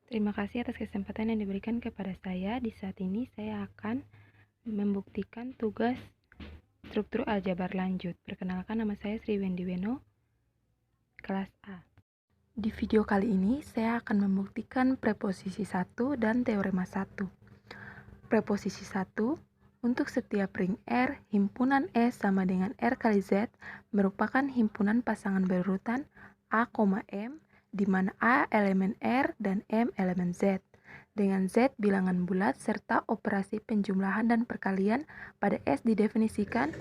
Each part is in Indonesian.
Terima kasih atas kesempatan yang diberikan kepada saya. Di saat ini saya akan membuktikan tugas struktur aljabar lanjut. Perkenalkan, nama saya Sri Wendy Weno, kelas A. Di video kali ini saya akan membuktikan preposisi 1 dan teorema 1. Preposisi 1, untuk setiap ring R, himpunan S sama dengan R kali Z merupakan himpunan pasangan berurutan A, M, di mana A elemen R dan M elemen Z, dengan Z bilangan bulat serta operasi penjumlahan dan perkalian pada S didefinisikan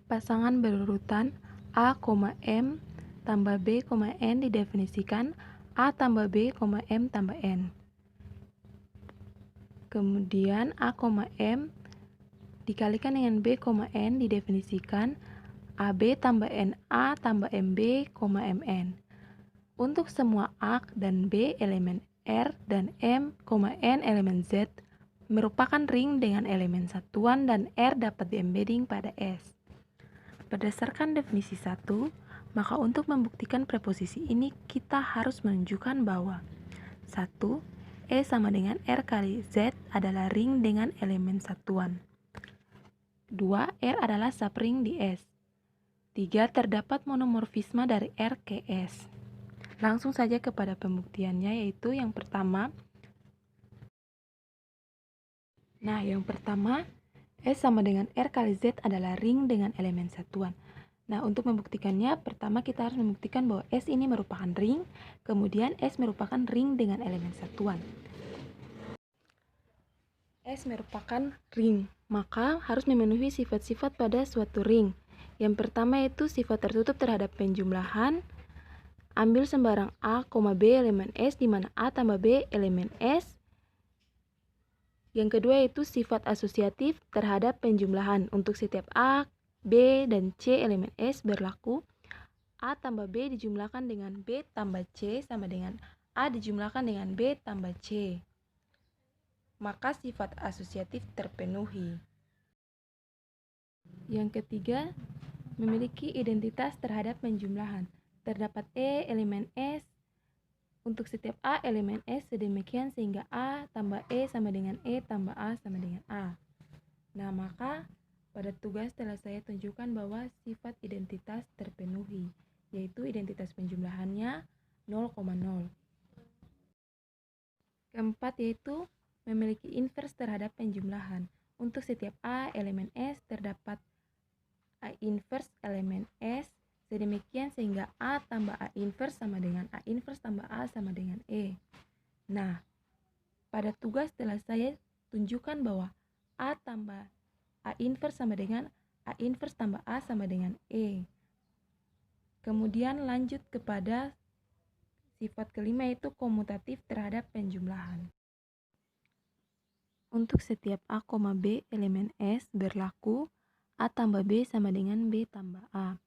pasangan berurutan A, M tambah B, N didefinisikan A tambah B, M tambah N. Kemudian A, M dikalikan dengan B, N didefinisikan AB tambah NA tambah MB, MN. Untuk semua A dan B elemen R dan M, N elemen Z merupakan ring dengan elemen satuan dan R dapat di-embedding pada S. Berdasarkan definisi 1, maka untuk membuktikan preposisi ini kita harus menunjukkan bahwa 1. E sama dengan R kali Z adalah ring dengan elemen satuan. 2. R adalah subring di S. 3. Terdapat monomorfisme dari R ke S. Langsung saja kepada pembuktiannya, yaitu yang pertama. Yang pertama, S sama dengan R kali Z adalah ring dengan elemen satuan. Untuk membuktikannya, pertama kita harus membuktikan bahwa S ini merupakan ring, kemudian S merupakan ring dengan elemen satuan. S merupakan ring, maka harus memenuhi sifat-sifat pada suatu ring. Yang pertama itu sifat tertutup terhadap penjumlahan. Ambil sembarang A, B elemen S di mana A tambah B elemen S. Yang kedua itu sifat asosiatif terhadap penjumlahan. Untuk setiap A, B, dan C elemen S berlaku A tambah B dijumlahkan dengan B tambah C sama dengan A dijumlahkan dengan B tambah C. Maka sifat asosiatif terpenuhi. Yang ketiga, memiliki identitas terhadap penjumlahan. Terdapat E elemen S untuk setiap A elemen S sedemikian sehingga A tambah E sama dengan E tambah A sama dengan A. Maka pada tugas telah saya tunjukkan bahwa sifat identitas terpenuhi, yaitu identitas penjumlahannya 0,0. Keempat yaitu memiliki invers terhadap penjumlahan. Untuk setiap A elemen S terdapat A inverse elemen S sedemikian sehingga A tambah A inverse sama dengan A inverse tambah A sama dengan E. Pada tugas telah saya tunjukkan bahwa A tambah A inverse sama dengan A inverse tambah A sama dengan E. Kemudian lanjut kepada sifat kelima yaitu komutatif terhadap penjumlahan. Untuk setiap A, B elemen S berlaku A tambah B sama dengan B tambah A.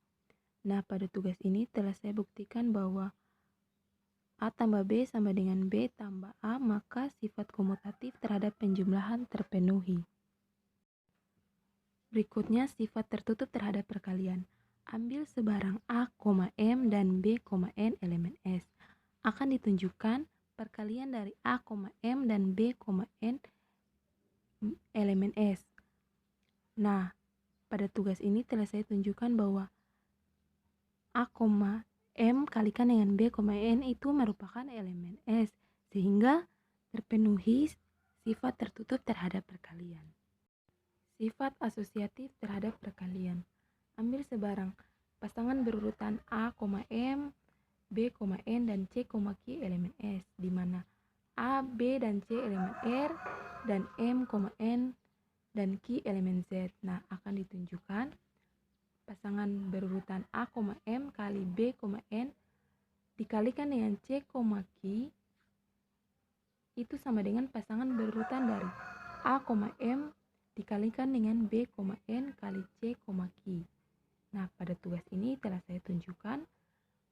Pada tugas ini telah saya buktikan bahwa A tambah B sama dengan B tambah A, maka sifat komutatif terhadap penjumlahan terpenuhi. Berikutnya sifat tertutup terhadap perkalian. Ambil sebarang A, M dan B, N elemen S. Akan ditunjukkan perkalian dari A, M dan B, N elemen S. Pada tugas ini telah saya tunjukkan bahwa A, M kalikan dengan B, N itu merupakan elemen S, sehingga terpenuhi sifat tertutup terhadap perkalian. Sifat asosiatif terhadap perkalian. Ambil sebarang pasangan berurutan A, M, B, N, dan C, Q elemen S, di mana A, B, dan C elemen R, dan M, N, dan Q elemen Z. Akan ditunjukkan pasangan berurutan A, M kali B, N dikalikan dengan C, Q itu sama dengan pasangan berurutan dari A, M dikalikan dengan B, N kali C, Q. Pada tugas ini telah saya tunjukkan,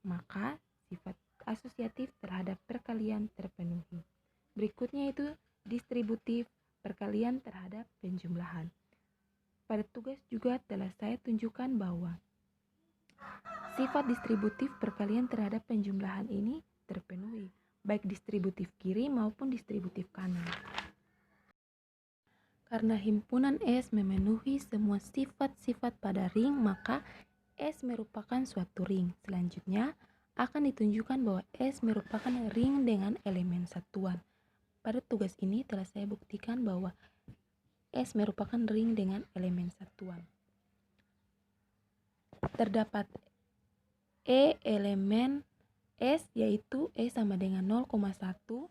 maka sifat asosiatif terhadap perkalian terpenuhi. Berikutnya itu distributif perkalian terhadap penjumlahan. Pada tugas juga telah saya tunjukkan bahwa sifat distributif perkalian terhadap penjumlahan ini terpenuhi. baik distributif kiri maupun distributif kanan. Karena himpunan S memenuhi semua sifat-sifat pada ring, maka S merupakan suatu ring. Selanjutnya, akan ditunjukkan bahwa S merupakan ring dengan elemen satuan. Pada tugas ini telah saya buktikan bahwa S merupakan ring dengan elemen satuan. Terdapat E elemen S, yaitu E sama dengan 0,1,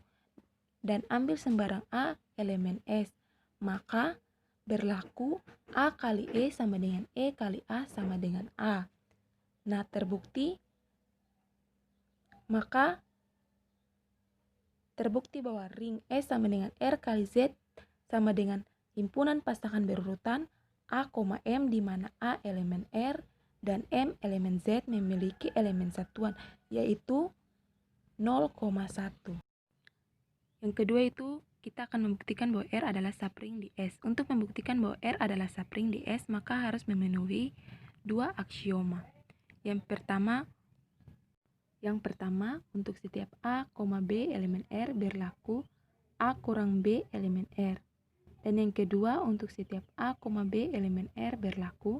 dan ambil sembarang A elemen S, maka berlaku A kali E sama dengan E kali A sama dengan A. Nah, terbukti bahwa ring S sama dengan R kali Z sama dengan himpunan pasangan berurutan A, M, di mana A elemen R dan M elemen Z memiliki elemen satuan, yaitu 0,1. Yang kedua itu kita akan membuktikan bahwa R adalah subring di S. Untuk membuktikan bahwa R adalah subring di S, maka harus memenuhi dua aksioma. Yang pertama, untuk setiap A, B elemen R berlaku A kurang B elemen R. Dan yang kedua, untuk setiap A, B elemen R berlaku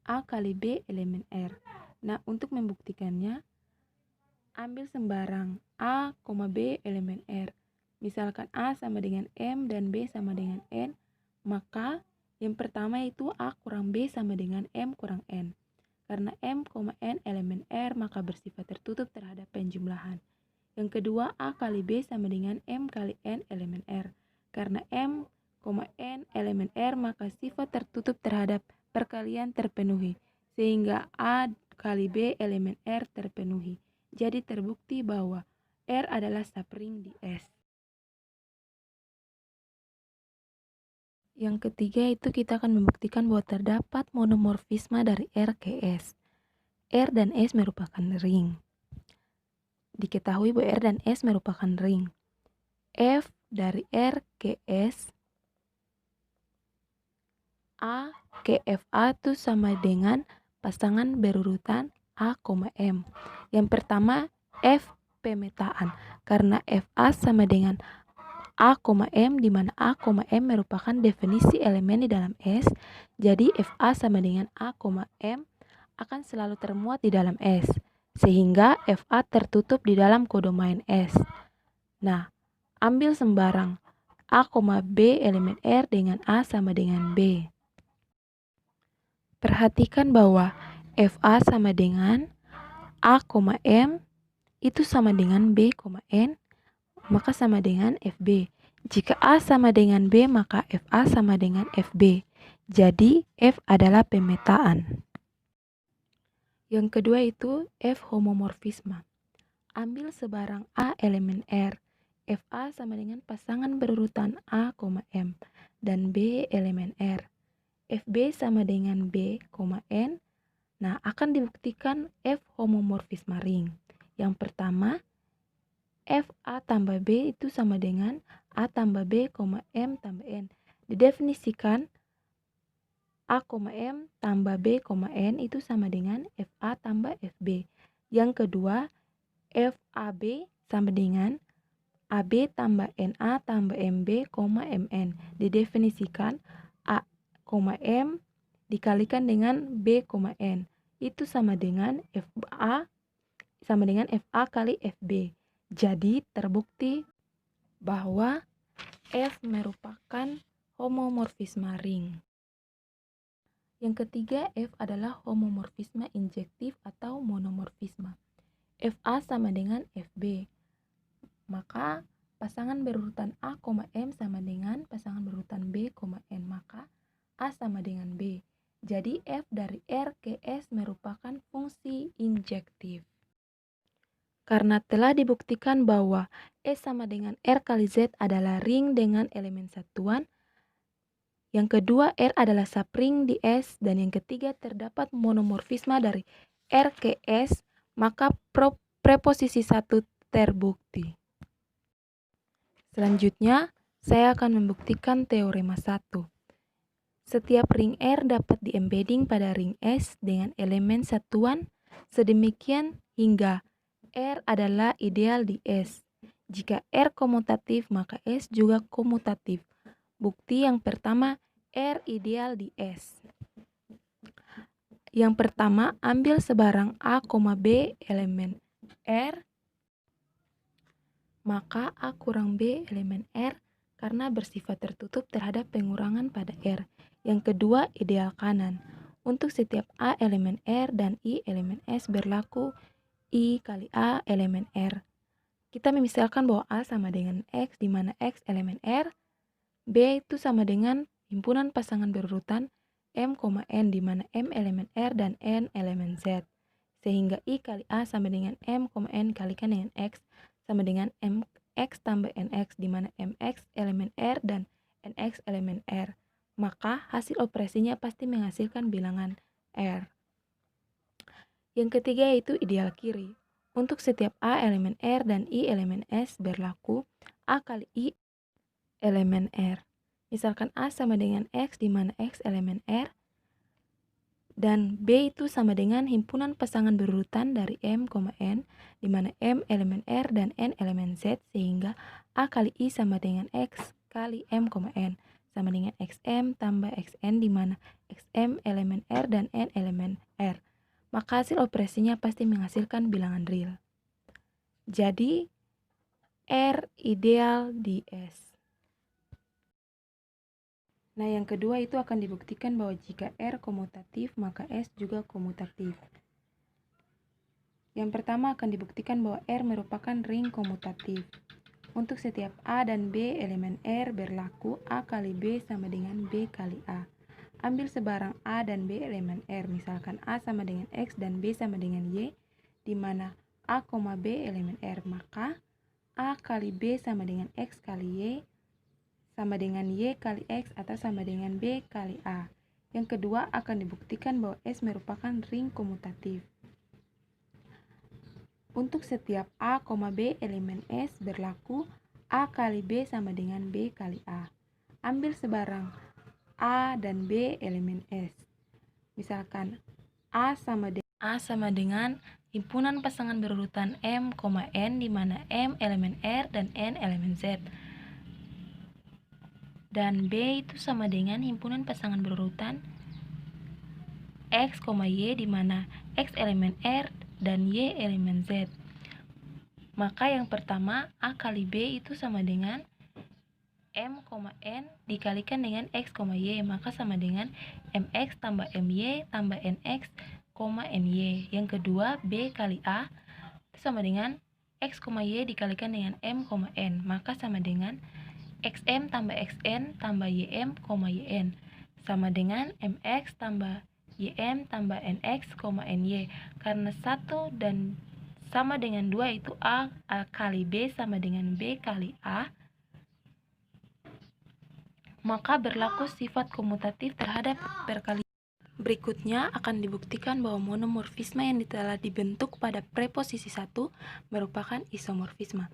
A kali B elemen R. Nah, untuk membuktikannya, ambil sembarang A, B elemen R. Misalkan A sama dengan M dan B sama dengan N, maka yang pertama itu A kurang B sama dengan M kurang N. Karena M, N elemen R, maka bersifat tertutup terhadap penjumlahan. Yang kedua, A kali B sama dengan M kali N elemen R. Karena M, N elemen R, maka sifat tertutup terhadap perkalian terpenuhi, sehingga A kali B elemen R terpenuhi. Jadi terbukti bahwa R adalah subring di S. Yang ketiga itu kita akan membuktikan bahwa terdapat monomorfisme dari R ke S. R dan S merupakan ring. Diketahui bahwa R dan S merupakan ring. F dari R ke S, A ke FA itu sama dengan pasangan berurutan A, M. Yang pertama, F pemetaan. Karena FA sama dengan A, M, di mana A, M merupakan definisi elemen di dalam S. Jadi FA sama dengan A, M akan selalu termuat di dalam S, sehingga FA tertutup di dalam kodomain S. Nah, ambil sembarang A, B elemen R dengan A sama dengan B. Perhatikan bahwa FA sama dengan A, M itu sama dengan B, N, maka sama dengan FB. Jika A sama dengan B, maka FA sama dengan FB. Jadi, F adalah pemetaan. Yang kedua itu F homomorfisme. Ambil sebarang A elemen R. FA sama dengan pasangan berurutan A, M, dan B elemen R. FB sama dengan B, N. Nah, akan dibuktikan F homomorfisme ring. Yang pertama, FA tambah B itu sama dengan A tambah B, M tambah N. Didefinisikan A, M tambah B, N itu sama dengan FA tambah FB. Yang kedua, FAB sama dengan AB tambah NA tambah MB, MN. Didefinisikan A, M dikalikan dengan B, N. Itu sama dengan FA kali FB. Jadi terbukti bahwa F merupakan homomorfisme ring. Yang ketiga, F adalah homomorfisme injektif atau monomorfisme. FA sama dengan FB. Maka pasangan berurutan A, M sama dengan pasangan berurutan B, N. Maka A sama dengan B. Jadi F dari R ke S merupakan fungsi injektif. Karena telah dibuktikan bahwa S sama dengan R kali Z adalah ring dengan elemen satuan. Yang kedua, R adalah subring di S. Dan yang ketiga, terdapat monomorfisme dari R ke S, maka preposisi 1 terbukti. Selanjutnya, saya akan membuktikan teorema 1. Setiap ring R dapat di-embedding pada ring S dengan elemen satuan sedemikian hingga R adalah ideal di S. Jika R komutatif, maka S juga komutatif. Bukti yang pertama, R ideal di S. Yang pertama, ambil sebarang A, B elemen R, maka A kurang B elemen R karena bersifat tertutup terhadap pengurangan pada R. Yang kedua, ideal kanan. Untuk setiap A elemen R dan I elemen S berlaku I kali A elemen R. Kita memisalkan bahwa A sama dengan X, di mana X elemen R, B itu sama dengan himpunan pasangan berurutan M, N, di mana M elemen R dan N elemen Z. Sehingga I kali A sama dengan M, N kalikan dengan X, sama dengan MX tambah NX, di mana MX elemen R dan NX elemen R. Maka hasil operasinya pasti menghasilkan bilangan R. Yang ketiga yaitu ideal kiri. Untuk setiap A elemen R dan I elemen S berlaku A kali I elemen R. Misalkan A sama dengan X, di mana X elemen R, dan B itu sama dengan himpunan pasangan berurutan dari M, N, di mana M elemen R dan N elemen Z, sehingga A kali I sama dengan X kali M, N, sama dengan XM tambah XN, di mana XM elemen R dan N elemen R. Maka hasil operasinya pasti menghasilkan bilangan real. Jadi, R ideal di S. Nah, yang kedua itu akan dibuktikan bahwa jika R komutatif, maka S juga komutatif. Yang pertama akan dibuktikan bahwa R merupakan ring komutatif. Untuk setiap A dan B elemen R berlaku A kali B sama dengan B kali A. Ambil sebarang A dan B elemen R, misalkan A sama dengan X dan B sama dengan Y, di mana A, B elemen R, maka A kali B sama dengan X kali Y, sama dengan Y kali X atau sama dengan B kali A. Yang kedua akan dibuktikan bahwa S merupakan ring komutatif. Untuk setiap A, B elemen S berlaku A kali B sama dengan B kali A. Ambil sebarang A dan B elemen S. Misalkan A sama dengan himpunan pasangan berurutan M, N, di mana M elemen R dan N elemen Z. Dan B itu sama dengan himpunan pasangan berurutan X, Y, di mana X elemen R dan Y elemen Z. Maka yang pertama A kali B itu sama dengan M, N dikalikan dengan X, Y, maka sama dengan MX tambah MY tambah NX, NY. Yang kedua B kali A itu sama dengan X, Y dikalikan dengan M, N, maka sama dengan XM tambah XN tambah YM, YN, sama dengan MX tambah YM tambah NX, NY. Karena 1 dan sama dengan 2 itu A kali B sama dengan B kali A, maka berlaku sifat komutatif terhadap perkalian. Berikutnya akan dibuktikan bahwa monomorfisme yang telah dibentuk pada preposisi 1 merupakan isomorfisme.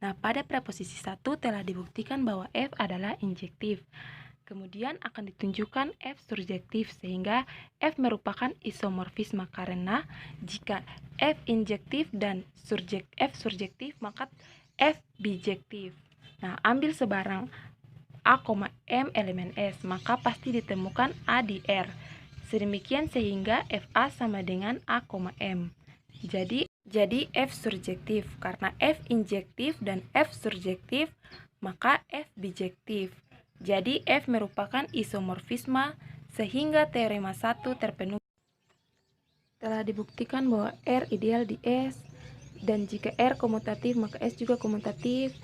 Nah, pada preposisi 1 telah dibuktikan bahwa F adalah injektif. Kemudian akan ditunjukkan F surjektif, sehingga F merupakan isomorfisme karena jika F injektif dan F surjektif, maka F bijektif. Nah, ambil sebarang A, M elemen S, maka pasti ditemukan A di R. Sedemikian sehingga FA sama dengan A, M. Jadi F surjektif. Karena F injektif dan F surjektif, maka F bijektif. Jadi F merupakan isomorfisme sehingga teorema 1 terpenuhi. Telah dibuktikan bahwa R ideal di S, dan jika R komutatif maka S juga komutatif.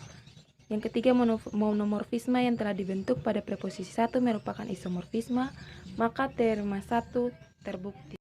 Yang ketiga, monomorfisme yang telah dibentuk pada preposisi 1 merupakan isomorfisme, maka teorema 1 terbukti.